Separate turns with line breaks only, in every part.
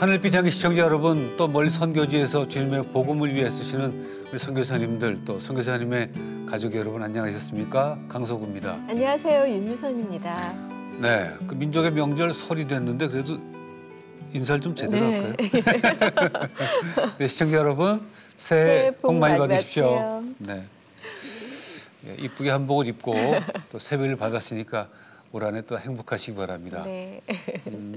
하늘빛 향기 시청자 여러분, 또 멀리 선교지에서 주님의 복음을 위해 쓰시는 우리 선교사님들, 또 선교사님의 가족 여러분 안녕하셨습니까? 강석우입니다.
안녕하세요, 윤유선입니다.
네, 그 민족의 명절 설이 됐는데 그래도 인사를 좀 제대로 할까요? 네, 시청자 여러분, 새해 복 많이 받으십시오. 네, 이쁘게 한복을 입고 또 세배를 받았으니까 올 한해 또 행복하시기 바랍니다.
네.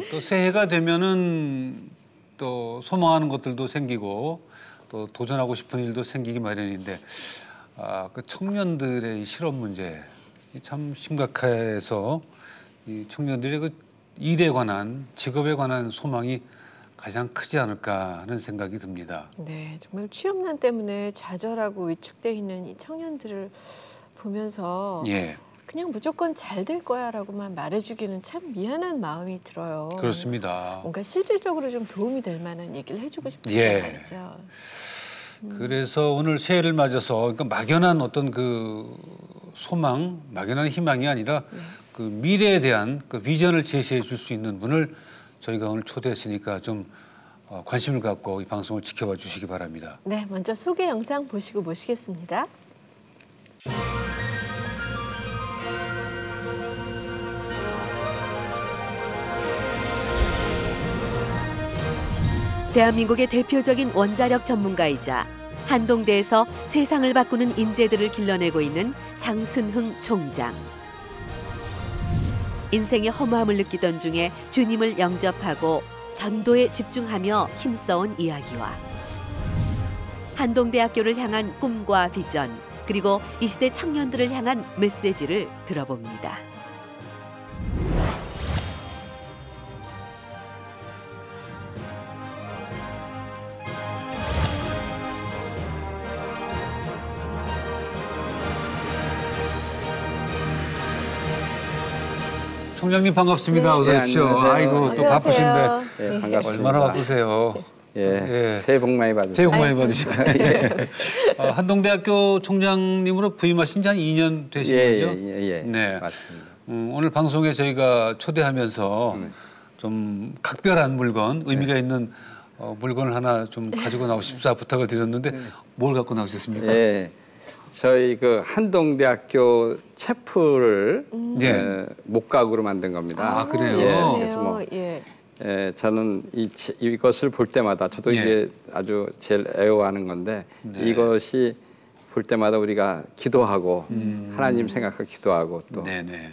또 새해가 되면은 또 소망하는 것들도 생기고 또 도전하고 싶은 일도 생기기 마련인데 그 청년들의 이 실업 문제 참 심각해서 이 청년들의 그 일에 관한 직업에 관한 소망이 가장 크지 않을까 하는 생각이 듭니다.
네, 정말 취업난 때문에 좌절하고 위축돼 있는 이 청년들을 보면서 그냥 무조건 잘 될 거야라고만 말해주기는 참 미안한 마음이 들어요.
그렇습니다.
뭔가 실질적으로 좀 도움이 될 만한 얘기를 해주고 싶은 말이죠.
그래서 오늘 새해를 맞아서 그러니까 막연한 어떤 그 소망, 막연한 희망이 아니라 그 미래에 대한 그 비전을 제시해 줄 수 있는 분을 저희가 오늘 초대했으니까 좀 관심을 갖고 이 방송을 지켜봐 주시기 바랍니다.
네, 먼저 소개 영상 보시고 모시겠습니다.
대한민국의 대표적인 원자력 전문가이자 한동대에서 세상을 바꾸는 인재들을 길러내고 있는 장순흥 총장. 인생의 허무함을 느끼던 중에 주님을 영접하고 전도에 집중하며 힘써온 이야기와 한동대학교를 향한 꿈과 비전, 그리고 이 시대 청년들을 향한 메시지를 들어봅니다.
총장님 반갑습니다. 어서 오십시오. 아이고 또 바쁘신데
반갑습니다.
얼마나 바쁘세요.
새해 복 많이 받으세요.
새해 복 많이 받으시고. 한동대학교 총장님으로 부임하신 지 한 2년 되신 거죠?
네, 맞습니다.
오늘 방송에 저희가 초대하면서 좀 각별한 물건, 의미가 있는 물건을 하나 좀 가지고 나오십사 부탁을 드렸는데 뭘 갖고 나오셨습니까?
저희 그 한동대학교 체프를 목각으로 만든 겁니다.
아, 그래요?
그래서 뭐 저는 이것을 볼 때마다 저도 이게 아주 제일 애호하는 건데 이것이 볼 때마다 우리가 기도하고 하나님 생각하고 기도하고 또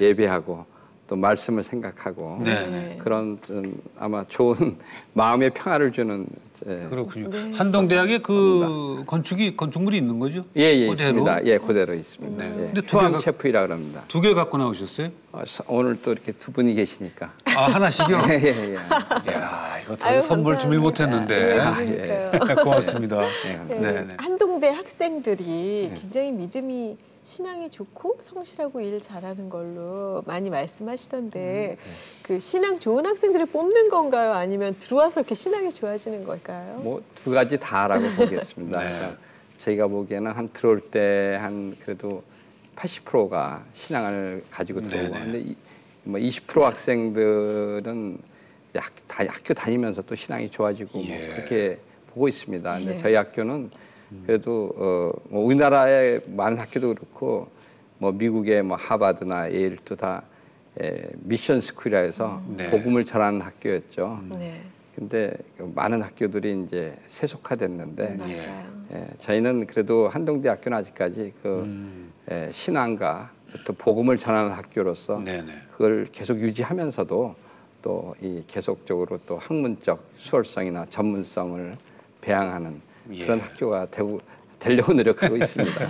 예배하고 또 말씀을 생각하고 그런 좀 아마 좋은 마음의 평화를 주는
그렇군요. 한동대학에 그 건축물이 있는 거죠? 그대로?
있습니다. 그대로 있습니다. 근데 투항 체프이라 그럽니다.
두 개 갖고 나오셨어요?
오늘 또 이렇게 두 분이 계시니까.
아, 하나씩이요? 이야, 이거 다 선물 준비 못했는데. 고맙습니다.
한동대 학생들이 굉장히 믿음이 신앙이 좋고 성실하고 일 잘하는 걸로 많이 말씀하시던데 그 신앙 좋은 학생들을 뽑는 건가요? 아니면 들어와서 이렇게 신앙이 좋아지는 걸까요?
뭐 두 가지 다라고 보겠습니다. 그러니까 저희가 보기에는 한 들어올 때 한 그래도 80%가 신앙을 가지고 들어오고 근데 뭐 20% 학생들은 학교 다니면서 또 신앙이 좋아지고 뭐 그렇게 보고 있습니다. 근데 저희 학교는 그래도 뭐 우리나라의 많은 학교도 그렇고 뭐 미국의 뭐 하버드나 예일도 다 미션 스쿨이라 해서 복음을 전하는 학교였죠. 근데 많은 학교들이 이제 세속화됐는데 저희는 그래도 한동대학교는 아직까지 그 신앙과 또 복음을 전하는 학교로서 그걸 계속 유지하면서도 또 이 계속적으로 또 학문적 수월성이나 전문성을 배양하는 그런 학교가 되려고 노력하고 있습니다.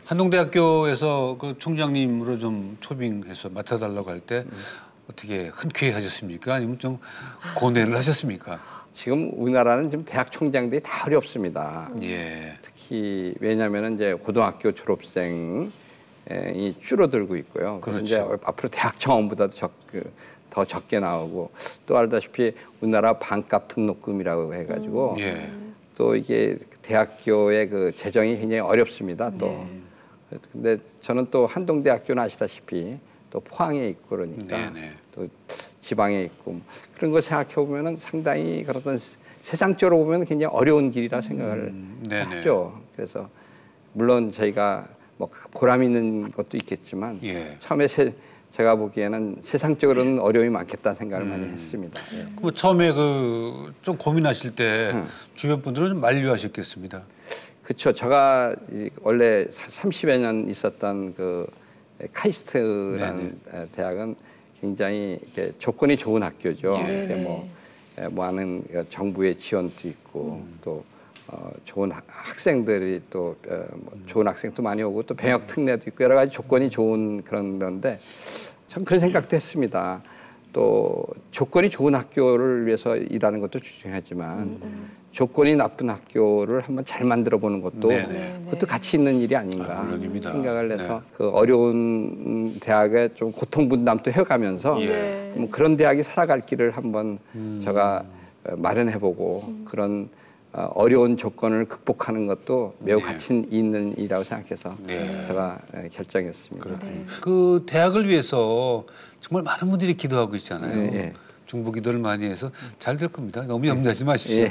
한동대학교에서 그 총장님으로 좀 초빙해서 맡아달라고 할 때 어떻게 흔쾌히하셨습니까? 아니면 좀 고뇌를 하셨습니까?
지금 우리나라는 지금 대학 총장들이 다 어렵습니다. 특히 왜냐하면 이제 고등학교 졸업생이 줄어들고 있고요. 그래서 이제 앞으로 대학 정원보다도 더 적게 나오고 또 알다시피 우리나라 반값 등록금이라고 해가지고. 또 이게 대학교의 그 재정이 굉장히 어렵습니다. 또 근데 저는 또 한동대학교는 아시다시피 또 포항에 있고 그러니까 또 지방에 있고 그런 거 생각해 보면은 상당히 그런 세상적으로 보면 굉장히 어려운 길이라 생각을 하죠. 그래서 물론 저희가 뭐 보람 있는 것도 있겠지만
예.
처음에 제가 보기에는 세상적으로는 어려움이 많겠다는 생각을 많이 했습니다. 예.
그럼 처음에 그 좀 고민하실 때 주변 분들은 좀 만류하셨겠습니다.
그렇죠. 제가 원래 30여 년 있었던 그 카이스트라는 대학은 굉장히 이렇게 조건이 좋은 학교죠. 뭐 많은 정부의 지원도 있고 또 좋은 학생들이 또 좋은 학생도 많이 오고 또 병역 특례도 있고 여러 가지 조건이 좋은 그런 건데 참 그런 생각도 했습니다. 또 조건이 좋은 학교를 위해서 일하는 것도 중요하지만 조건이 나쁜 학교를 한번 잘 만들어 보는 것도 그것도 가치 있는 일이 아닌가 생각을 해서 그 어려운 대학에 좀 고통 분담도 해가면서 뭐 그런 대학이 살아갈 길을 한번 제가 마련해보고 그런 어려운 조건을 극복하는 것도 매우 가치 있는 일이라고 생각해서 제가 결정했습니다.
그 대학을 위해서 정말 많은 분들이 기도하고 있잖아요. 중보 기도를 많이 해서 잘 될 겁니다. 너무 염려하지 마십시오.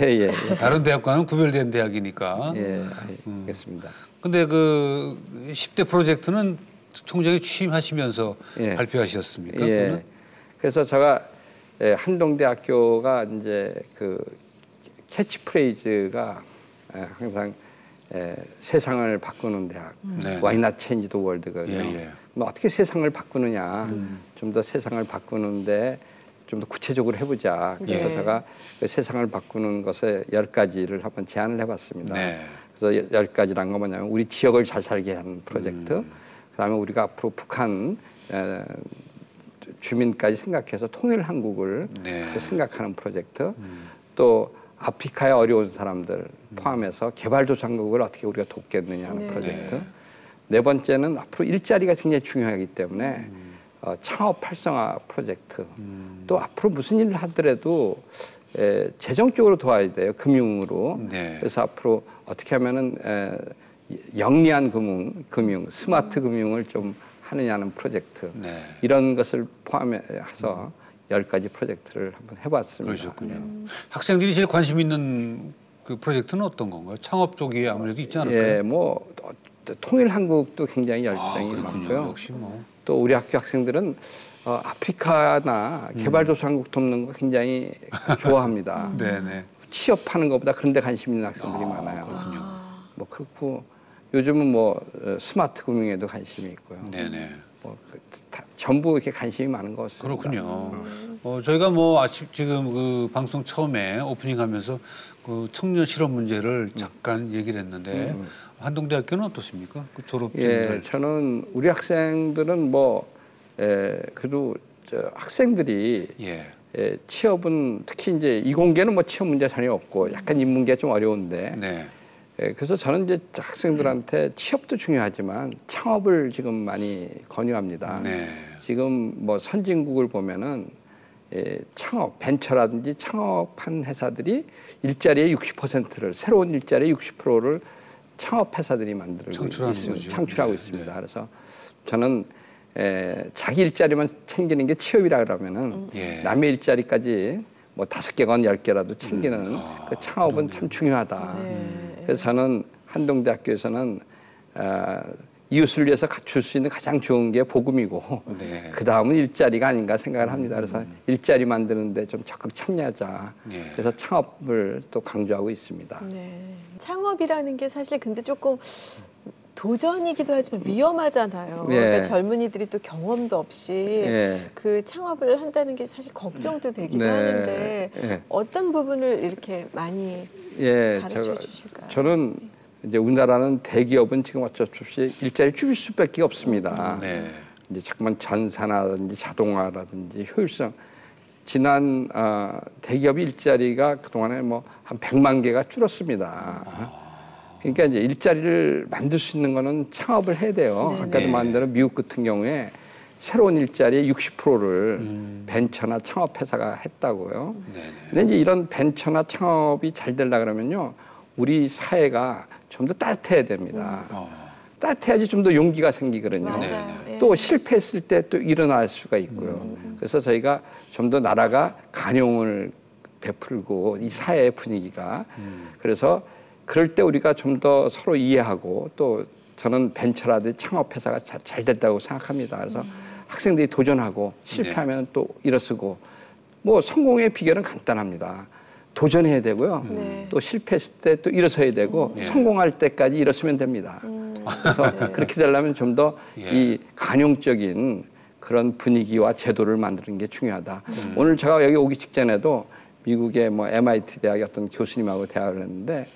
다른 대학과는 구별된 대학이니까.
알겠습니다.
근데 그 10대 프로젝트는 총장이 취임하시면서 발표하셨습니까?
그래서 제가 한동대학교가 이제 그 캐치프레이즈가 항상 세상을 바꾸는 대학, Why not change the world거든요. 뭐 어떻게 세상을 바꾸느냐, 좀 더 세상을 바꾸는데 좀 더 구체적으로 해보자. 그래서 제가 그 세상을 바꾸는 것에 10가지를 한번 제안을 해봤습니다. 그래서 10가지란 건 뭐냐면 우리 지역을 잘 살게 하는 프로젝트, 그다음에 우리가 앞으로 북한 주민까지 생각해서 통일 한국을 또 생각하는 프로젝트, 또 아프리카의 어려운 사람들 포함해서 개발도상국을 어떻게 우리가 돕겠느냐 하는 프로젝트. 네 번째는 앞으로 일자리가 굉장히 중요하기 때문에 창업 활성화 프로젝트. 또 앞으로 무슨 일을 하더라도 재정적으로 도와야 돼요. 금융으로. 그래서 앞으로 어떻게 하면은 영리한 금융, 스마트 금융을 좀 하느냐는 프로젝트. 이런 것을 포함해서 10가지 프로젝트를 한번 해봤습니다.
그러셨군요. 학생들이 제일 관심 있는 그 프로젝트는 어떤 건가요? 창업 쪽이 아무래도 있지 않을까요?
뭐 통일 한국도 굉장히 열정이 많고요.
역시 뭐.
또 우리 학교 학생들은 아프리카나 개발도상국 돕는 거 굉장히 좋아합니다. 취업하는 것보다 그런 데 관심 있는 학생들이 많아요. 뭐 그렇고 요즘은 뭐 스마트 금융에도 관심이 있고요. 뭐 전부 이렇게 관심이 많은 것 같습니다.
그렇군요. 저희가 뭐 지금 그 방송 처음에 오프닝하면서 그 청년 실업 문제를 잠깐 얘기를 했는데 한동대학교는 어떻습니까? 그 졸업생들.
저는 우리 학생들은 뭐 그래도 학생들이 취업은 특히 이제 이공계는 뭐 취업 문제 전혀 없고 약간 인문계 좀 어려운데. 그래서 저는 이제 학생들한테 취업도 중요하지만 창업을 지금 많이 권유합니다. 지금 뭐 선진국을 보면은 창업, 벤처라든지 창업한 회사들이 일자리의 60%를 새로운 일자리의 60%를 창업 회사들이 만들고 있습니다. 창출하고 있습니다. 그래서 저는 자기 일자리만 챙기는 게 취업이라 그러면은 남의 일자리까지 뭐 5개건 10개라도 챙기는 그 창업은 참 중요하다. 그래서 저는 한동대학교에서는 이웃을 위해서 갖출 수 있는 가장 좋은 게 복음이고 그 다음은 일자리가 아닌가 생각을 합니다. 그래서 일자리 만드는데 좀 적극 참여하자. 그래서 창업을 또 강조하고 있습니다.
창업이라는 게 사실 근데 조금 도전이기도 하지만 위험하잖아요. 그러니까 젊은이들이 또 경험도 없이 그 창업을 한다는 게 사실 걱정도 되기도 하는데 어떤 부분을 이렇게 많이 가르쳐 주실까요?
저는 이제 우리나라는 대기업은 지금 어쩔 수 없이 일자리 줄일 수밖에 없습니다. 이제 자꾸만 전산화라든지 자동화라든지 효율성. 지난 대기업 일자리가 그동안에 뭐 한 100만 개가 줄었습니다. 그러니까 이제 일자리를 만들 수 있는 거는 창업을 해야 돼요. 아까도 말한 미국 같은 경우에 새로운 일자리의 60%를 벤처나 창업 회사가 했다고요. 근데 이제 이런 벤처나 창업이 잘 되려 그러면요, 우리 사회가 좀 더 따뜻해야 됩니다. 따뜻해야지 좀 더 용기가 생기거든요. 또 실패했을 때 또 일어날 수가 있고요. 그래서 저희가 좀 더 나라가 관용을 베풀고 이 사회의 분위기가 그래서 그럴 때 우리가 좀 더 서로 이해하고 또 저는 벤처라든지 창업 회사가 잘 됐다고 생각합니다. 그래서 학생들이 도전하고 실패하면 또 일어서고 뭐 성공의 비결은 간단합니다. 도전해야 되고요. 또 실패했을 때 또 일어서야 되고 성공할 때까지 일어서면 됩니다. 그래서 그렇게 되려면 좀 더 이 관용적인 그런 분위기와 제도를 만드는 게 중요하다. 오늘 제가 여기 오기 직전에도 미국의 뭐 MIT 대학의 어떤 교수님하고 대화를 했는데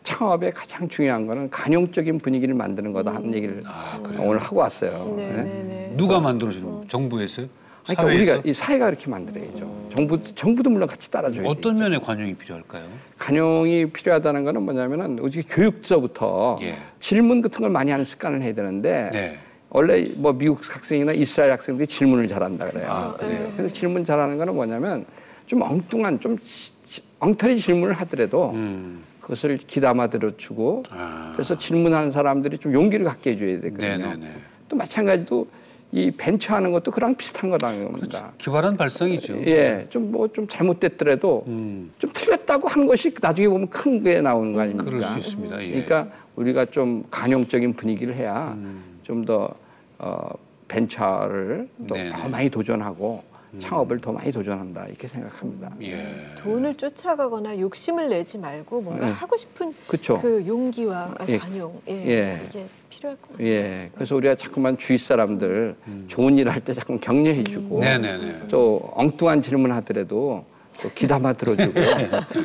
창업의 가장 중요한 거는 관용적인 분위기를 만드는 거다 하는 얘기를 오늘 하고 왔어요.
누가 만들어주는 거예요? 정부에서요?
그러니까 우리가 이 사회가 그렇게 만들어야죠. 정부도 물론 같이 따라줘야 돼요.
어떤 면에 관용이 필요할까요?
관용이 필요하다는 거는 뭐냐면은 우리 교육서부터 질문 같은 걸 많이 하는 습관을 해야 되는데 원래 뭐 미국 학생이나 이스라엘 학생들이 질문을 잘한다 그래요. 그래서 질문 잘하는 거는 뭐냐면 좀 엉뚱한 좀 엉터리 질문을 하더라도 그것을 귀담아 들어주고 그래서 질문하는 사람들이 좀 용기를 갖게 해줘야 되거든요. 또 마찬가지로 이 벤처하는 것도 그랑 비슷한 거라는 겁니다.
그렇죠. 기발한 발상이죠.
예, 좀 잘못됐더라도 좀 틀렸다고 하는 것이 나중에 보면 큰 게 나오는 거 아닙니까?
그럴 수 있습니다.
그러니까 우리가 좀 관용적인 분위기를 해야 좀 더 벤처를 더 많이 도전하고 창업을 더 많이 도전한다 이렇게 생각합니다.
돈을 쫓아가거나 욕심을 내지 말고 뭔가 하고 싶은
그쵸.
그 용기와 관용 이게 필요할 것 같아요.
예, 그래서 우리가 자꾸만 주위 사람들 좋은 일 할 때 자꾸 격려해주고 또 엉뚱한 질문 하더라도 또 귀담아 들어주고요.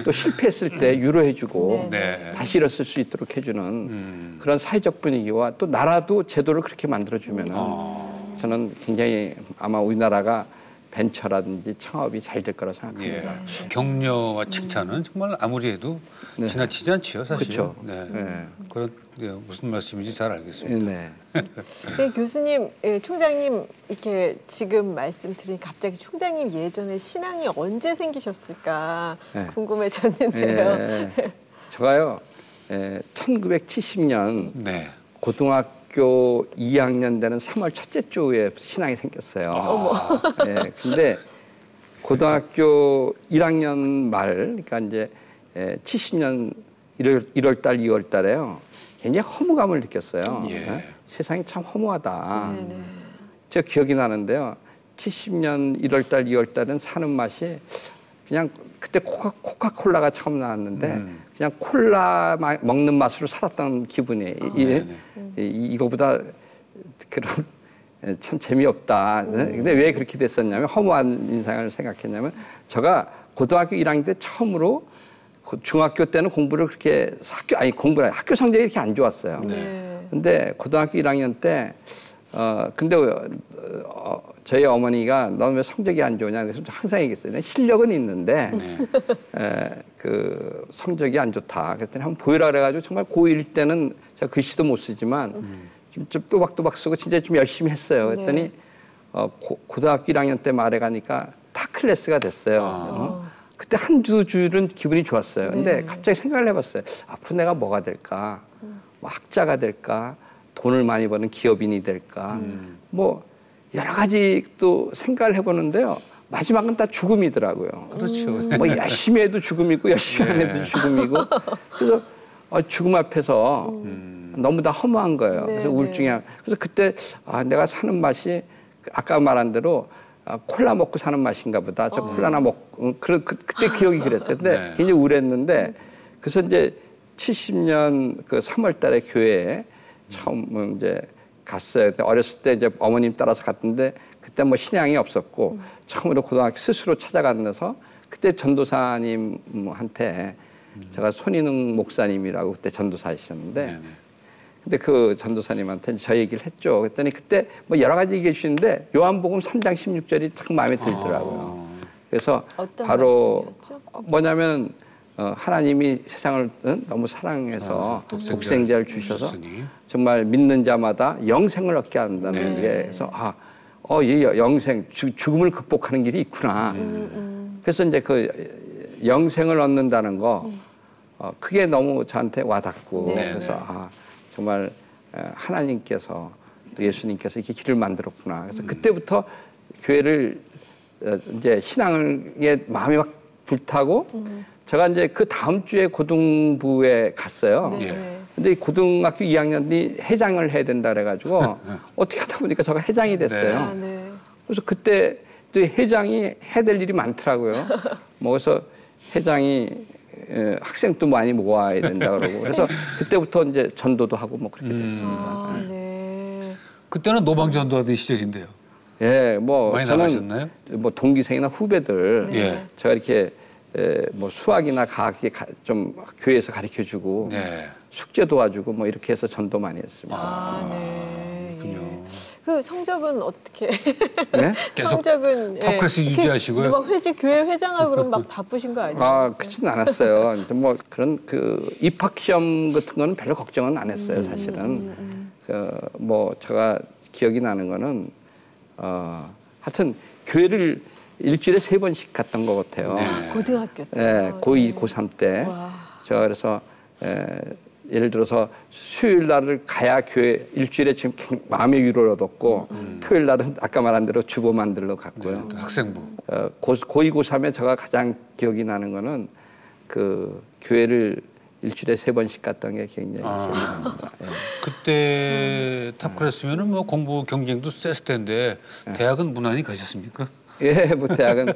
또 실패했을 때 유로해주고 다시 일어설 수 있도록 해주는 그런 사회적 분위기와 또 나라도 제도를 그렇게 만들어주면은 저는 굉장히 아마 우리나라가 벤처라든지 창업이 잘 될 거라고 생각합니다.
격려와 칭찬은 정말 아무리 해도 지나치지 않지요, 사실.
그렇죠.
그런 무슨 말씀인지 잘 알겠습니다.
네, 교수님, 총장님 이렇게 지금 말씀드린 갑자기 총장님 예전에 신앙이 언제 생기셨을까 궁금해졌는데요.
제가요 1970년 고등학교 2학년 되는 3월 첫째 주에 신앙이 생겼어요. 근데 고등학교 1학년 말, 그러니까 이제 70년 1월 달, 2월 달에요. 굉장히 허무감을 느꼈어요. 세상이 참 허무하다. 제가 기억이 나는데요. 70년 1월 달, 2월 달은 사는 맛이 그냥 그때 코카콜라가 처음 나왔는데 그냥 콜라 먹는 맛으로 살았던 기분이 이거보다 그런 참 재미없다. 근데 왜 그렇게 됐었냐면 허무한 인상을 생각했냐면 제가 고등학교 1학년 때 처음으로 중학교 때는 공부를 그렇게 학교 성적이 이렇게 안 좋았어요. 근데 고등학교 1학년 때 근데 저희 어머니가 너 왜 성적이 안 좋냐 그래서 항상 얘기했어요. 실력은 있는데 그 성적이 안 좋다. 그랬더니 한번 보여라 그래가지고 정말 고1 때는 제가 글씨도 못 쓰지만 좀 또박또박 쓰고 진짜 좀 열심히 했어요. 그랬더니 고등학교 1학년 때 말해 가니까 타 클래스가 됐어요. 그때 한두 주는 기분이 좋았어요. 근데 갑자기 생각을 해봤어요. 앞으로 내가 뭐가 될까? 뭐 학자가 될까? 돈을 많이 버는 기업인이 될까? 뭐 여러 가지 또 생각을 해보는데요. 마지막은 다 죽음이더라고요.
그렇죠.
뭐 열심히 해도 죽음이고 열심히 안 해도 죽음이고. 그래서 죽음 앞에서 너무 다 허무한 거예요. 그래서 우울증이. 그래서 그때 내가 사는 맛이 아까 말한 대로 콜라 먹고 사는 맛인가 보다. 저 콜라나 먹고 그때 기억이 그랬어요. 근데 굉장히 우울했는데 그래서 이제 70년 그 3월 달에 교회에 처음 이제 갔어요. 어렸을 때 이제 어머님 따라서 갔는데 그때 뭐 신앙이 없었고 처음으로 고등학교 스스로 찾아가면서 그때 전도사님한테 제가 손인웅 목사님이라고 그때 전도사이셨는데 근데 그 전도사님한테 저 얘기를 했죠. 그랬더니 그때 뭐 여러 가지 얘기해 주시는데 요한복음 3장 16절이 딱 마음에 들더라고요. 그래서 바로 말씀이었죠? 뭐냐면 하나님이 세상을 너무 사랑해서 독생자를 주셔서 정말 믿는 자마다 영생을 얻게 한다는 게 그래서 이 영생 죽음을 극복하는 길이 있구나. 그래서 이제 그 영생을 얻는다는 거 그게 너무 저한테 와닿고 그래서 정말 하나님께서 또 예수님께서 이렇게 길을 만들었구나. 그래서 그때부터 교회를 이제 신앙에 마음이 막 불타고 제가 이제 그 다음 주에 고등부에 갔어요.
네.
근데 이 고등학교 2학년이 회장을 해야 된다 그래가지고 어떻게 하다 보니까 제가 회장이 됐어요.
아, 네.
그래서 그때 또 회장이 해야 될 일이 많더라고요. 뭐 그래서 회장이 학생도 많이 모아야 된다 그러고 그래서 그때부터 이제 전도도 하고 뭐 그렇게 됐습니다.
아, 네.
그때는 노방전도하던 시절인데요.
예, 뭐
많이
저는
나가셨나요?
뭐 동기생이나 후배들
네.
제가 이렇게 뭐 수학이나 과학이 좀 교회에서 가르쳐주고
네.
숙제 도와주고 뭐 이렇게 해서 전도 많이 했습니다.
아, 네.
그렇군요.
예. 그 성적은 어떻게?
네?
계속
성적은
탑클래스
이렇게
유지하시고요?
막 교회 회장하고 그럼 막 바쁘신 거 아니에요?
아, 그렇지는 않았어요. 뭐 그런 그 입학 시험 같은 거는 별로 걱정은 안 했어요, 사실은. 뭐 제가 기억이 나는 거는 하여튼 교회를 일주일에 3번씩 갔던 것 같아요.
네.
고등학교 때.
예, 고2, 고3 때.
와.
제가 그래서 예를 들어서 수요일 날을 가야 교회 일주일에 지금 마음의 위로를 얻었고 토요일 날은 아까 말한 대로 주보 만들러 갔고요.
네, 학생부.
고2, 고3에 제가 가장 기억이 나는 거는 그 교회를 일주일에 3번씩 갔던 게 굉장히 기억이 납니다. 예.
그때 탑클래스면은 뭐 공부 경쟁도 셌을 텐데 대학은 무난히 가셨습니까?
예, 뭐 대학은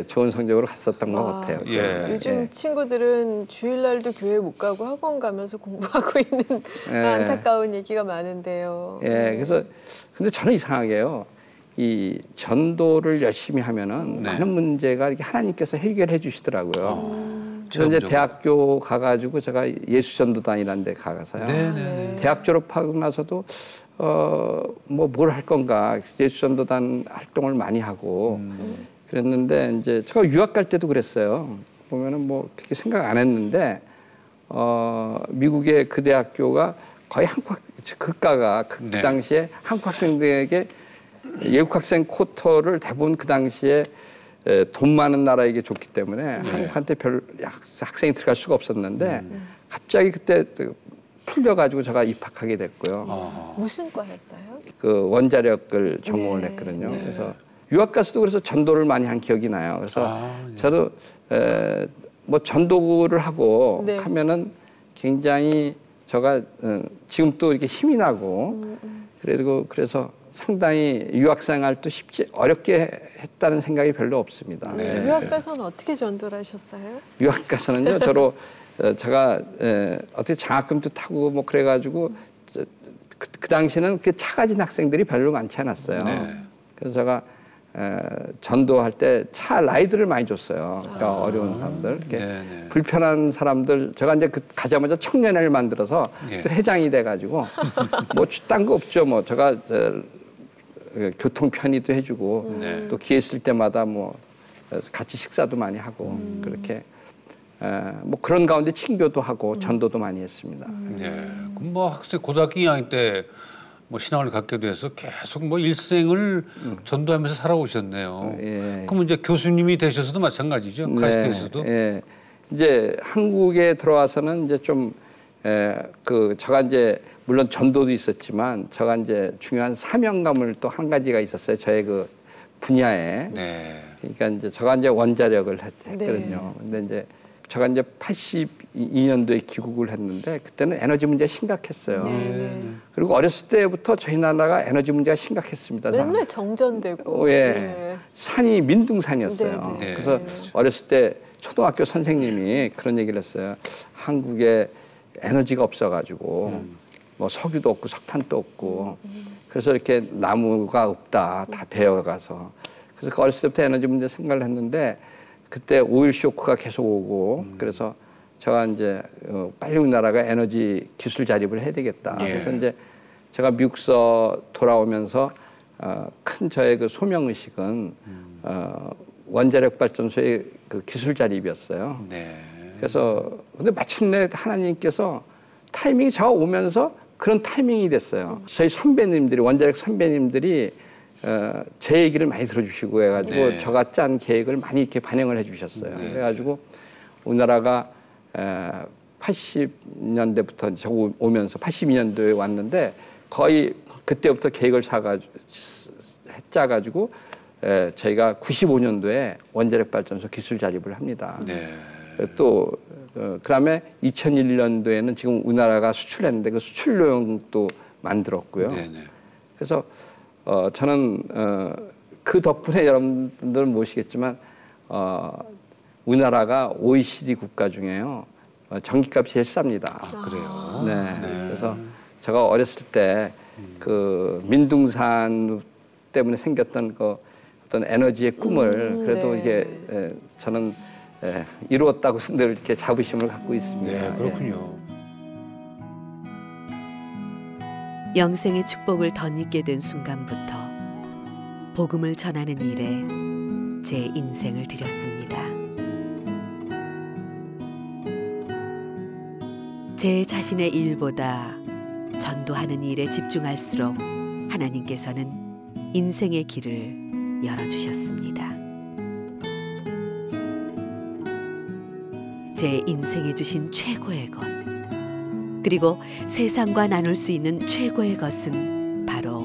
좋은 성적으로 갔었던 것 같아요.
예.
요즘 친구들은 주일날도 교회 못 가고 학원 가면서 공부하고 있는 안타까운 얘기가 많은데요.
예, 그래서 근데 저는 이상하게요. 이 전도를 열심히 하면은
네.
많은 문제가 이렇게 하나님께서 해결해 주시더라고요. 그래서 이제
체험적으로.
대학교 가가지고 제가 예수전도단이라는 데 가서요.
네네.
대학 졸업하고 나서도 뭐 뭘 할 건가 예수전도단 활동을 많이 하고 그랬는데 이제 제가 유학 갈 때도 그랬어요. 보면은 뭐 그렇게 생각 안 했는데 미국의 그 대학교가 거의 극가가 그
네.
당시에 한국 학생들에게 외국 학생 쿼터를 대부분 그 당시에 돈 많은 나라에게 줬기 때문에 한국한테 별 학생이 들어갈 수가 없었는데 갑자기 그때 풀려가지고 제가 입학하게 됐고요.
무슨 과였어요?
그 원자력을 전공을
네.
했거든요. 그래서 유학 가서도 그래서 전도를 많이 한 기억이 나요. 그래서 저도 뭐 전도를 하고
네.
하면은 굉장히 제가 지금 또 이렇게 힘이 나고 그래서 상당히 유학 생활도 어렵게 했다는 생각이 별로 없습니다.
네. 유학 가서는 어떻게 전도를 하셨어요?
유학 가서는요, 저로 제가 어떻게 장학금도 타고 뭐 그래가지고 그 당시에는 그 차 가진 학생들이 별로 많지 않았어요.
네.
그래서 제가 전도할 때 차 라이드를 많이 줬어요. 그러니까 어려운 사람들, 이렇게
네네.
불편한 사람들. 제가 이제 가자마자 청년회를 만들어서
예.
또 회장이 돼가지고 뭐 딴 거 없죠. 뭐 제가 교통 편의도 해주고
네.
또 기회 있을 때마다 뭐 같이 식사도 많이 하고 그렇게 뭐 그런 가운데 친교도 하고 전도도 많이 했습니다.
네. 그럼 뭐 고등학교 2학년 때 뭐 신앙을 갖게 돼서 계속 뭐 일생을 전도하면서 살아오셨네요.
예.
그럼 이제 교수님이 되셔서도 마찬가지죠. 카이스트에서도.
예. 이제 한국에 들어와서는 이제 좀 제가 이제 물론 전도도 있었지만 제가 이제 중요한 사명감을 또 한 가지가 있었어요. 저의 그 분야에.
네.
그러니까 이제 제가 이제 원자력을 했거든요. 근데 이제 제가 이제 82년도에 귀국을 했는데 그때는 에너지 문제가 심각했어요. 그리고 어렸을 때부터 저희 나라가 에너지 문제가 심각했습니다.
맨날 정전되고.
예.
네.
산이 민둥산이었어요.
네, 네.
그래서 어렸을 때 초등학교 선생님이 그런 얘기를 했어요. 한국에 에너지가 없어가지고 뭐 석유도 없고 석탄도 없고 그래서 이렇게 나무가 없다. 다 베어가서. 그래서 어렸을 때부터 에너지 문제 생각을 했는데 그때 오일 쇼크가 계속 오고 그래서 제가 이제 빨리 우리나라가 에너지 기술 자립을 해야 되겠다.
예.
그래서 이제 제가 미국서 돌아오면서 큰 저의 그 소명 의식은 원자력 발전소의 그 기술 자립이었어요.
네.
그래서 근데 마침내 하나님께서 타이밍이 제가 오면서 그런 타이밍이 됐어요. 저희 선배님들이 원자력 선배님들이 제 얘기를 많이 들어주시고 해가지고
네.
저가 짠 계획을 많이 이렇게 반영을 해주셨어요.
네.
그래가지고 우리나라가 80년대부터 저 오면서 82년도에 왔는데 거의 그때부터 계획을 짜가지고 저희가 95년도에 원자력 발전소 기술 자립을 합니다.
네.
또 그다음에 2001년도에는 지금 우리나라가 수출했는데 그 수출용도 만들었고요.
네네.
그래서 저는 그 덕분에 여러분들은 모시겠지만 우리나라가 OECD 국가 중에요 전기값이 제일 쌉니다.
아, 그래요?
네. 그래서 제가 어렸을 때 그 민둥산 때문에 생겼던 그 어떤 에너지의 꿈을 그래도
네.
이게 저는 이루었다고 늘 이렇게 자부심을 갖고 있습니다.
네, 그렇군요.
영생의 축복을 덧입게 된 순간부터 복음을 전하는 일에 제 인생을 드렸습니다. 제 자신의 일보다 전도하는 일에 집중할수록 하나님께서는 인생의 길을 열어주셨습니다. 제 인생에 주신 최고의 것, 그리고 세상과 나눌 수 있는 최고의 것은 바로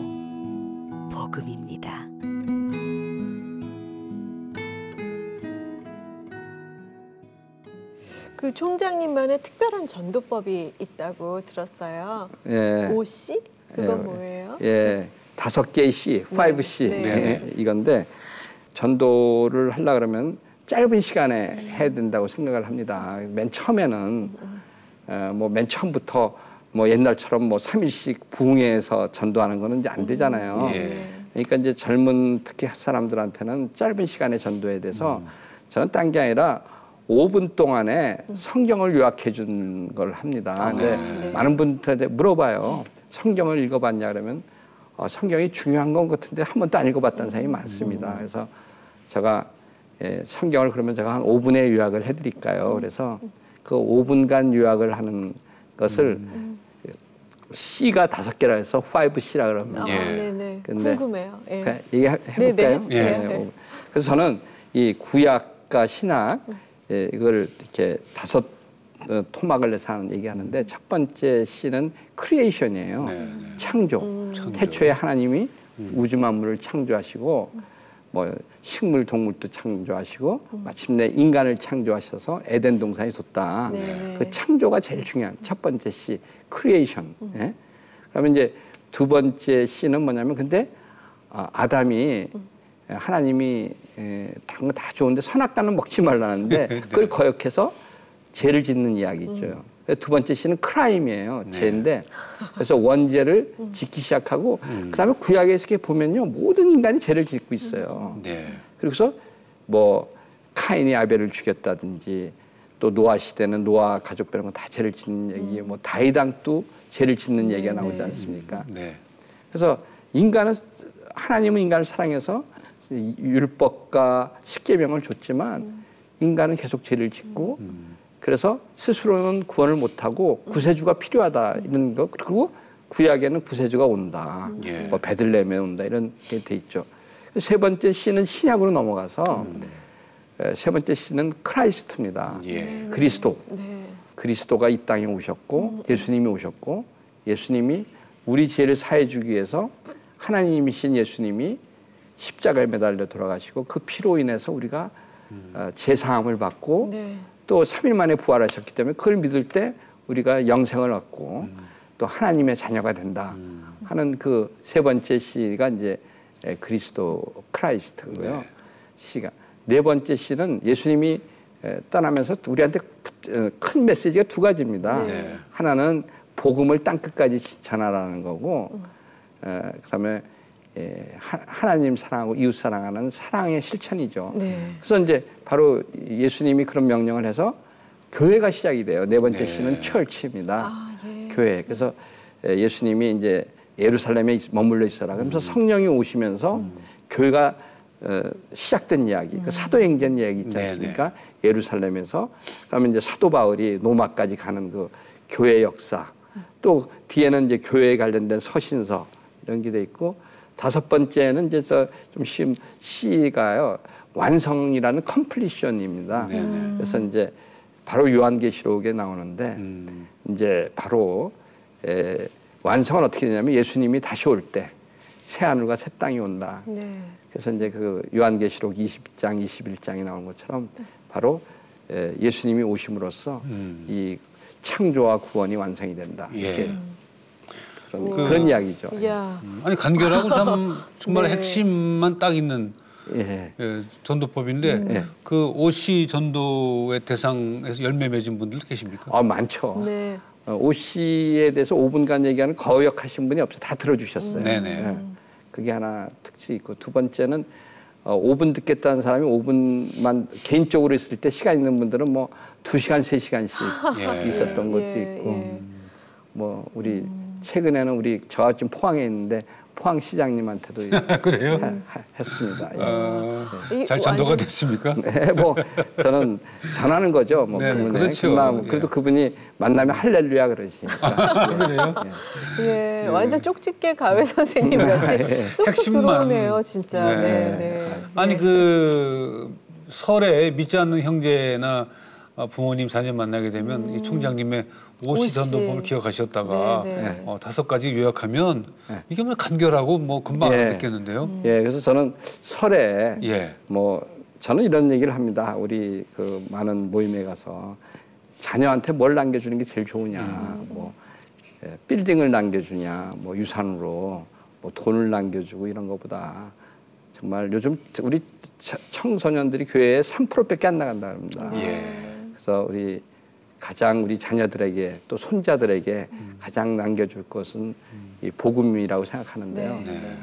복음입니다.
그 총장님만의 특별한 전도법이 있다고 들었어요.
예.
OC? 그건 뭐예요?
예, 5개의 C, 5C
네.
이건데 전도를 하려 그러면 짧은 시간에 해야 된다고 생각을 합니다. 맨 처음에는 뭐 맨 처음부터 뭐 옛날처럼 뭐 3일씩 부흥회에서 전도하는 거는 이제 안 되잖아요. 그러니까 이제 젊은 특히 사람들한테는 짧은 시간에 전도에 대해서 저는 딴 게 아니라 5분 동안에 성경을 요약해 준 걸 합니다. 근데 많은 분들한테 물어봐요. 성경을 읽어봤냐 그러면 성경이 중요한 건 같은데 한 번도 안 읽어봤다는 사람이 많습니다. 그래서 제가 성경을 그러면 제가 한 5분의 요약을 해드릴까요? 그래서 그 5분간 요약을 하는 것을 C가 5개라 해서 5C라 그럽니다.
네네. 궁금해요. 예.
그러니까 얘기해볼까요?
네네, 해주세요.
네. 그래서 저는 이 구약과 신약 이걸 이렇게 5 토막을 내서 하는 얘기하는데 첫 번째 C는 크리에이션이에요. 창조. 태초에 하나님이 우주 만물을 창조하시고 뭐 식물 동물도 창조하시고 마침내 인간을 창조하셔서 에덴 동산에 뒀다. 그 창조가 제일 중요한 첫 번째 C 크리에이션. 예? 그러면 이제 두 번째 C는 뭐냐면 근데 아담이 하나님이 단 거 다 좋은데 선악과는 먹지 말라는데 그걸 거역해서 죄를 짓는 이야기 있죠. 두 번째 C는 크라임이에요. 죄인데 그래서 원죄를 짓기 시작하고 그다음에 구약에서 이렇게 보면요 모든 인간이 죄를 짓고 있어요. 그래서 뭐 카인이 아벨을 죽였다든지 또 노아 시대는 노아 가족들 다 죄를 짓는 얘기, 뭐 다이당도 죄를 짓는 얘기가 나오지 않습니까? 그래서 인간은 하나님은 인간을 사랑해서 율법과 십계명을 줬지만 인간은 계속 죄를 짓고 그래서 스스로는 구원을 못하고 구세주가 필요하다 이런 거 그리고 구약에는 구세주가 온다 뭐 베들레헴에 온다 이런 게 돼 있죠. 세 번째 C는 신약으로 넘어가서 세 번째 C는 크라이스트입니다. 그리스도. 그리스도가 이 땅에 오셨고 예수님이 오셨고 예수님이 우리 죄를 사해 주기 위해서 하나님이신 예수님이 십자가에 매달려 돌아가시고 그 피로 인해서 우리가 죄사함을 받고 또 3일 만에 부활하셨기 때문에 그걸 믿을 때 우리가 영생을 얻고 또 하나님의 자녀가 된다 하는 그 세 번째 C가 이제 그리스도 크라이스트고요. C가 네 번째 C는 예수님이 떠나면서 우리한테 큰 메시지가 두 가지입니다. 하나는 복음을 땅 끝까지 전하라는 거고 그다음에 하나님 사랑하고 이웃 사랑하는 사랑의 실천이죠. 그래서 이제 바로 예수님이 그런 명령을 해서 교회가 시작이 돼요. 네 번째 C는 철치입니다. 교회. 그래서 예수님이 이제 예루살렘에 머물러 있어라. 그러면서 성령이 오시면서 교회가 시작된 이야기. 그 사도행전 이야기 있지 않습니까? 예루살렘에서 그러면 이제 사도 바울이 로마까지 가는 그 교회 역사. 또 뒤에는 이제 교회에 관련된 서신서 이런 게 돼 있고 다섯 번째는 이제 좀 쉬운 C가요. 완성이라는 컴플리션입니다. 그래서 이제 바로 요한계시록에 나오는데 이제 바로 완성은 어떻게 되냐면 예수님이 다시 올 때 새 하늘과 새 땅이 온다.
네.
그래서 이제 그 요한계시록 20장, 21장이 나온 것처럼 바로 예수님이 오심으로써 이 창조와 구원이 완성이 된다. 이렇게 그런 이야기죠.
이야.
아니 간결하고 참 정말
네.
핵심만 딱 있는
예.
전도법인데 그 오씨 전도의 대상에서 열매 맺은 분들 계십니까?
아, 많죠.
네.
오씨에 대해서 5분간 얘기하는 거역하신 분이 없어요. 다 들어주셨어요.
네네.
예. 그게 하나 특징이 있고 두 번째는 5분 듣겠다는 사람이 5분만 개인적으로 있을 때 시간 있는 분들은 뭐 2시간, 3시간씩
예.
있었던 것도
예,
있고
예.
뭐 우리 최근에는 우리 저가 지금 포항에 있는데 포항 시장님한테도
그래요?
했습니다. 예.
잘 전도가 됐습니까?
네, 뭐 저는 전하는 거죠. 뭐
네,
그분의
그렇죠.
그 마음, 그래도 그분이 만나면 할렐루야 그러시니까.
그래요?
예, 완전 쪽집게 가외 선생님 같이 쏙쏙
핵심만.
들어오네요, 진짜.
네.
네, 네.
아니 그 설에 믿지 않는 형제나 부모님 자녀 만나게 되면 이 총장님의 오씨
오씨.
전도법을 기억하셨다가
네, 네.
5가지 요약하면
네.
이게 뭐 간결하고 뭐 금방
예.
알아듣겠는데요.
예, 그래서 저는 설에
예.
뭐 저는 이런 얘기를 합니다. 우리 그 많은 모임에 가서 자녀한테 뭘 남겨주는 게 제일 좋으냐, 뭐 빌딩을 남겨주냐, 뭐 유산으로 뭐 돈을 남겨주고 이런 것보다 정말 요즘 우리 청소년들이 교회에 3%밖에 안 나간다 합니다.
예.
그래서 우리 자녀들에게 또 손자들에게 가장 남겨줄 것은 이 복음이라고 생각하는데요.
네.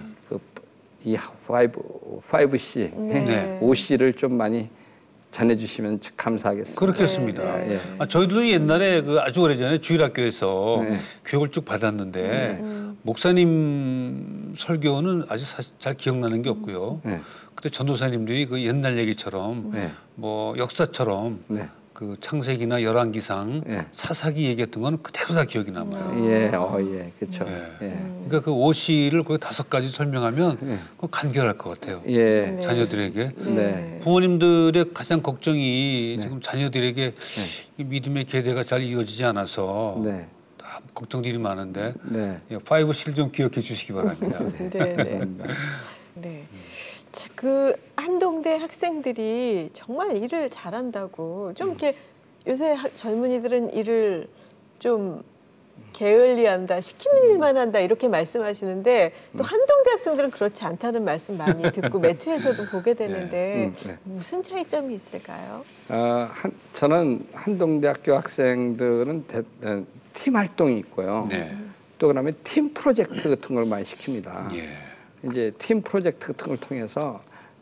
이 5C,
네.
5C를 좀 많이 전해주시면 감사하겠습니다.
그렇겠습니다.
예.
저희들도 옛날에 그 아주 오래전에 주일학교에서
네.
교육을 쭉 받았는데 목사님 설교는 아주 잘 기억나는 게 없고요.
네.
그때 전도사님들이 그 옛날 얘기처럼
네.
뭐 역사처럼
네.
그 창세기나 열왕기상
네.
사사기 얘기했던 건 그대로 다 기억이 남아요.
예, 예, 그렇죠.
예.
예.
그러니까 그 오씨를 거기 5가지 설명하면 그건 간결할 것 같아요.
예.
네.
자녀들에게.
네.
부모님들의 가장 걱정이 지금 자녀들에게 이 믿음의 계대가 잘 이어지지 않아서
네.
다 걱정들이 많은데
네.
5C를 좀 기억해 주시기 바랍니다.
네, 네. 네. 자, 그 한동대 학생들이 정말 일을 잘한다고 좀 이렇게 요새 젊은이들은 일을 좀 게을리한다, 시키는 일만 한다 이렇게 말씀하시는데 또 한동대 학생들은 그렇지 않다는 말씀 많이 듣고 매체에서도 보게 되는데
네.
무슨 차이점이 있을까요?
저는 한동대학교 학생들은 팀 활동이 있고요.
네.
또 그다음에 팀 프로젝트 같은 걸 많이 시킵니다.
예.
이제 팀 프로젝트 같은 걸 통해서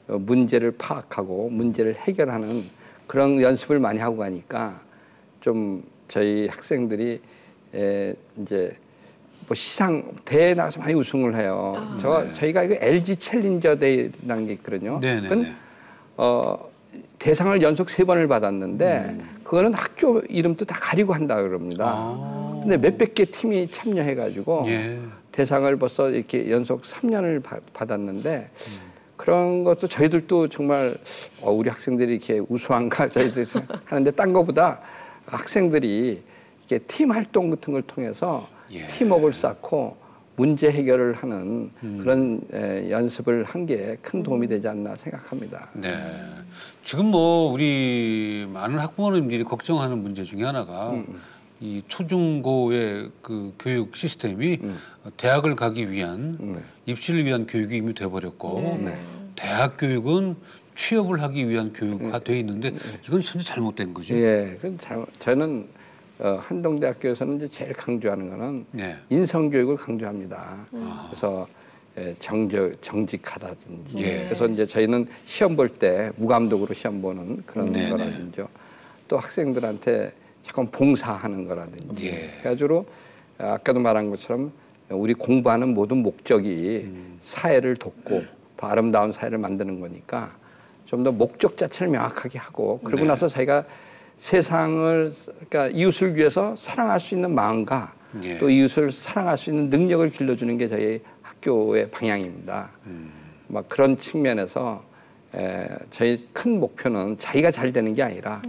문제를 파악하고 문제를 해결하는 그런 연습을 많이 하고 가니까 좀 저희 학생들이 이제 뭐 시상 대회에 나가서 많이 우승을 해요. 저희가 이거 LG 챌린저 대회라는 게 있거든요. 그건 대상을 연속 3번을 받았는데 그거는 학교 이름도 다 가리고 한다 그럽니다. 근데 몇백 개 팀이 참여해가지고
예.
대상을 벌써 이렇게 연속 3년을 받았는데 그런 것도 저희들도 정말 우리 학생들이 이렇게 우수한가 저희들이 하는데 딴 거보다 학생들이 이렇게 팀 활동 같은 걸 통해서 팀워크를 쌓고 문제 해결을 하는 그런 연습을 한 게 큰 도움이 되지 않나 생각합니다.
네. 지금 뭐 우리 많은 학부모님들이 걱정하는 문제 중에 하나가 이 초중고의 그 교육 시스템이 대학을 가기 위한 입시를 위한 교육이 이미 돼버렸고 대학 교육은 취업을 하기 위한 교육화돼 있는데 이건 현재 잘못된 거죠.
예, 저는 한동대학교에서는 이제 제일 강조하는 거는 인성 교육을 강조합니다. 그래서 정직하다든지. 그래서 이제 저희는 시험 볼 때 무감독으로 시험 보는 그런 거라든지 또 학생들한테 잠깐 봉사하는 거라든지. 그래가지고 아까도 말한 것처럼 우리 공부하는 모든 목적이 사회를 돕고 더 아름다운 사회를 만드는 거니까 좀 더 목적 자체를 명확하게 하고 그러고 나서 자기가 세상을 그러니까 이웃을 위해서 사랑할 수 있는 마음과 또 이웃을 사랑할 수 있는 능력을 길러주는 게 저희 학교의 방향입니다. 막 그런 측면에서 저희 큰 목표는 자기가 잘 되는 게 아니라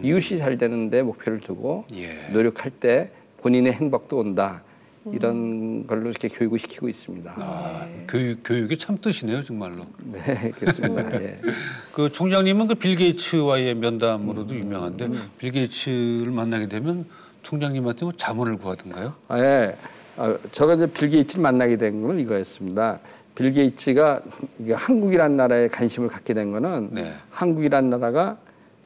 이웃이 잘 되는 데 목표를 두고 노력할 때 본인의 행복도 온다. 이런 걸로 이렇게 교육을 시키고 있습니다.
아, 교육의 참 뜻이네요, 정말로.
네, 그렇습니다. 예.
그 총장님은 그 빌 게이츠와의 면담으로도 유명한데 빌 게이츠를 만나게 되면 총장님한테 뭐 자문을 구하던가요?
아, 예. 제가 이제 빌 게이츠를 만나게 된 건 이거였습니다. 빌 게이츠가 한국이라는 나라에 관심을 갖게 된 거는
네.
한국이라는 나라가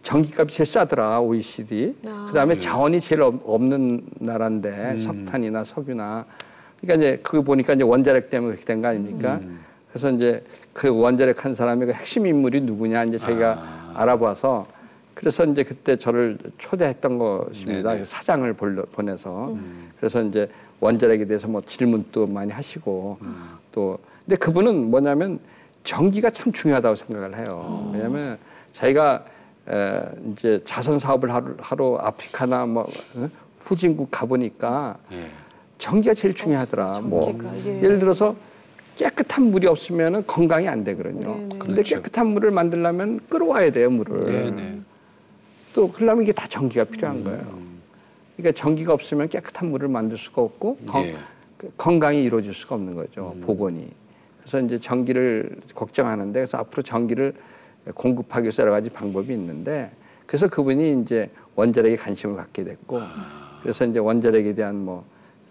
전기값이 제일 싸더라, OECD. 그다음에
네.
자원이 제일 없는 나라인데 석탄이나 석유나. 그러니까 이제 그거 보니까 이제 원자력 때문에 그렇게 된 거 아닙니까? 그래서 이제 그 원자력 한 사람의 그 핵심 인물이 누구냐 이제 저희가 알아봐서 그래서 이제 그때 저를 초대했던 것입니다.
네네.
사장을 보내서 그래서 이제 원자력에 대해서 뭐 질문도 많이 하시고 또 근데 그분은 뭐냐면 전기가 참 중요하다고 생각을 해요. 왜냐하면 자기가 이제 자선 사업을 하러 아프리카나 뭐 후진국 가보니까
예.
전기가 제일 중요하더라. 뭐
전기가, 예.
예를 들어서 깨끗한 물이 없으면 건강이 안 되거든요.
네네.
근데
그렇죠.
깨끗한 물을 만들려면 끓어와야 돼요, 물을.
네네.
또 그러려면 이게 다 전기가 필요한 거예요. 그러니까 전기가 없으면 깨끗한 물을 만들 수가 없고
예.
건강이 이루어질 수가 없는 거죠. 복원이. 그래서 이제 전기를 걱정하는데 그래서 앞으로 전기를 공급하기 위해서 여러 가지 방법이 있는데 그래서 그분이 이제 원자력에 관심을 갖게 됐고 그래서 이제 원자력에 대한 뭐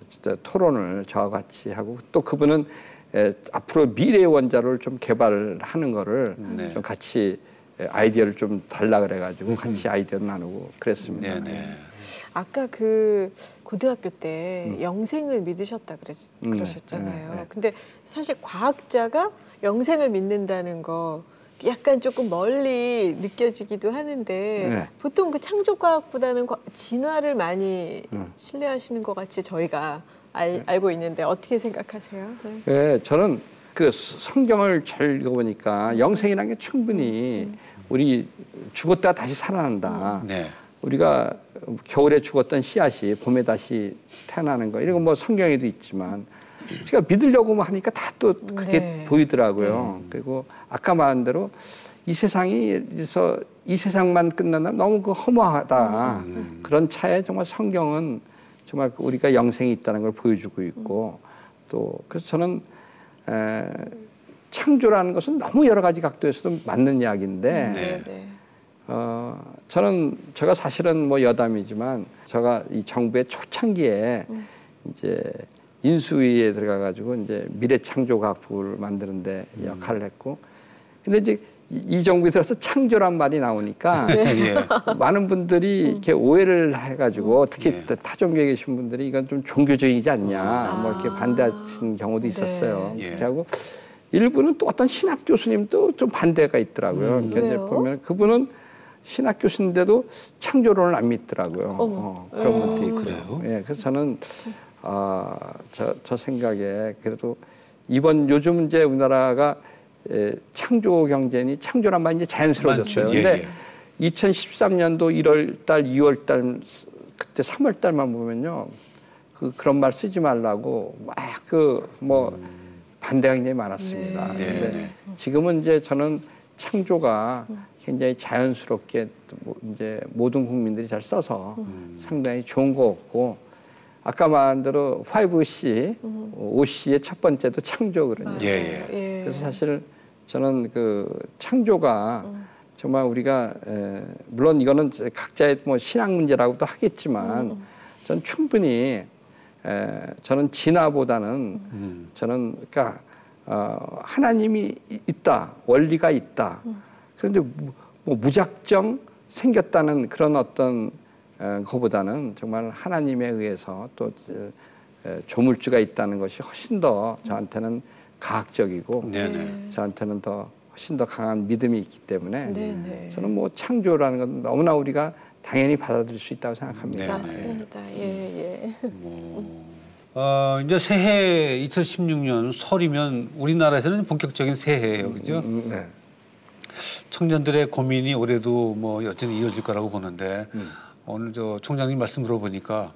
진짜 토론을 저와 같이 하고 또 그분은 앞으로 미래의 원자로를 좀 개발하는 거를
네.
좀 같이 아이디어를 좀 달라 그래가지고 같이 아이디어 나누고 그랬습니다.
네네.
아까 그 고등학교 때 영생을 믿으셨다 그러셨잖아요.
네.
근데 사실 과학자가 영생을 믿는다는 거 약간 조금 멀리 느껴지기도 하는데
네.
보통 그 창조과학보다는 진화를 많이 신뢰하시는 것 같이 저희가 알고 있는데 어떻게 생각하세요? 네.
네, 저는 그 성경을 잘 읽어보니까 영생이라는 게 충분히 우리 죽었다가 다시 살아난다.
네.
우리가 겨울에 죽었던 씨앗이 봄에 다시 태어나는 거 이런 거 뭐 성경에도 있지만 제가 믿으려고 하니까 다 또 그렇게
네.
보이더라고요. 그리고 아까 말한 대로 이 세상에서 이 세상만 끝난다면 너무 그 허무하다. 그런 차에 정말 성경은 정말 우리가 영생이 있다는 걸 보여주고 있고 또 그래서 저는 창조라는 것은 너무 여러 가지 각도에서도 맞는 이야기인데
네.
네.
제가 사실은 뭐 여담이지만 제가 이 정부의 초창기에 이제 인수위에 들어가가지고 이제 미래창조과학부를 만드는데 역할을 했고 근데 이제 이 정부에 들어서 창조란 말이 나오니까
예.
많은 분들이 이렇게 오해를 해가지고 특히
네.
타종교에 계신 분들이 이건 좀 종교적이지 않냐 뭐 이렇게 반대하신 경우도 있었어요.
네.
그렇게 하고 일부는 또 어떤 신학 교수님도 좀 반대가 있더라고요. 그러니까 이제
왜요?
보면 그분은 신학 교수인데도 창조론을 안 믿더라고요. 그런 분들이 있고요. 예, 그래서 저는 저 생각에 그래도 요즘 이제 우리나라가 창조 경제니 창조란 말이 이제 자연스러워졌어요.
많죠.
근데
예.
2013년도 1월달, 2월달 그때 3월달만 보면요, 그런 말 쓰지 말라고 막 반대가 굉장히 많았습니다.
네.
근데
네.
지금은 이제 저는 창조가 굉장히 자연스럽게 이제 모든 국민들이 잘 써서 상당히 좋은 거 같고 아까 말한 대로 5C, 5C의 첫 번째도 창조거든요.
예.
예.
그래서 사실 저는 그 창조가 정말 우리가 물론 이거는 각자의 뭐 신앙 문제라고도 하겠지만 저는 충분히 저는 진화보다는 저는 그러니까 하나님이 있다, 원리가 있다. 그런데 뭐 무작정 생겼다는 그런 어떤 그보다는 정말 하나님에 의해서 또 조물주가 있다는 것이 훨씬 더 저한테는 과학적이고
네네.
저한테는 훨씬 더 강한 믿음이 있기 때문에
네네.
저는 뭐 창조라는 건 너무나 우리가 당연히 받아들일 수 있다고 생각합니다.
네.
맞습니다. 예.
이제 새해 2016년 설이면 우리나라에서는 본격적인 새해예요, 그죠?
네.
청년들의 고민이 올해도 뭐 여전히 이어질 거라고 보는데 오늘 저 총장님 말씀 들어보니까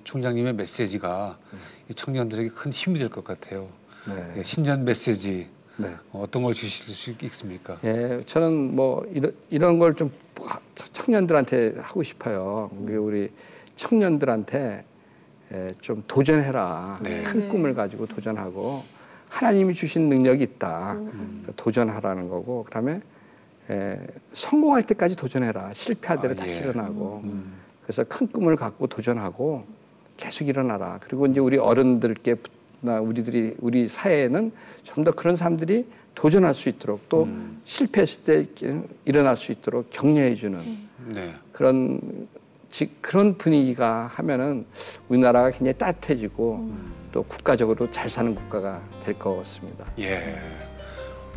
총장님의 메시지가 이 청년들에게 큰 힘이 될 것 같아요.
네.
예, 신년 메시지
네.
어떤 걸 주실 수 있습니까?
예, 저는 뭐 이런 걸 좀 청년들한테 하고 싶어요. 우리 청년들한테 좀 도전해라.
네.
큰 꿈을 가지고 도전하고 하나님이 주신 능력이 있다. 도전하라는 거고 그다음에 성공할 때까지 도전해라. 실패하더라도 다시 일어나고 그래서 큰 꿈을 갖고 도전하고 계속 일어나라. 그리고 이제 우리 어른들께 우리 사회에는 좀 더 그런 사람들이 도전할 수 있도록 또 실패했을 때 일어날 수 있도록 격려해주는
네.
그런 분위기가 하면은 우리나라가 굉장히 따뜻해지고 또 국가적으로 잘 사는 국가가 될 것 같습니다.
예.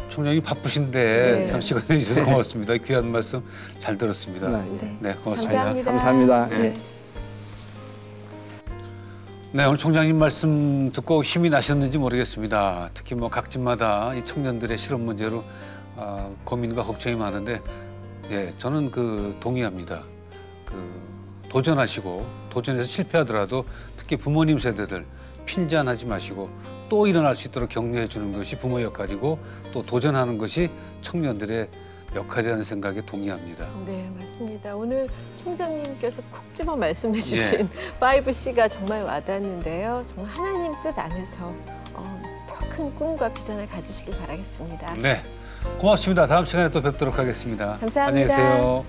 총장님 바쁘신데
네.
참 시간 내주셔서 고맙습니다. 귀한 말씀 잘 들었습니다.
네.
네, 고맙습니다.
감사합니다.
감사합니다.
네.
예.
네, 오늘 총장님 말씀 듣고 힘이 나셨는지 모르겠습니다. 특히 뭐 각 집마다 이 청년들의 실업 문제로 고민과 걱정이 많은데, 예, 저는 동의합니다. 도전하시고 도전해서 실패하더라도 특히 부모님 세대들 핀잔하지 마시고 또 일어날 수 있도록 격려해 주는 것이 부모 역할이고 또 도전하는 것이 청년들의 역할이라는 생각에 동의합니다.
네, 맞습니다. 오늘 총장님께서 콕 집어 말씀해 주신 5C가 정말 와닿는데요. 정말 하나님 뜻 안에서 더 큰 꿈과 비전을 가지시길 바라겠습니다.
네, 고맙습니다. 다음 시간에 또 뵙도록 하겠습니다.
감사합니다.
안녕히 계세요.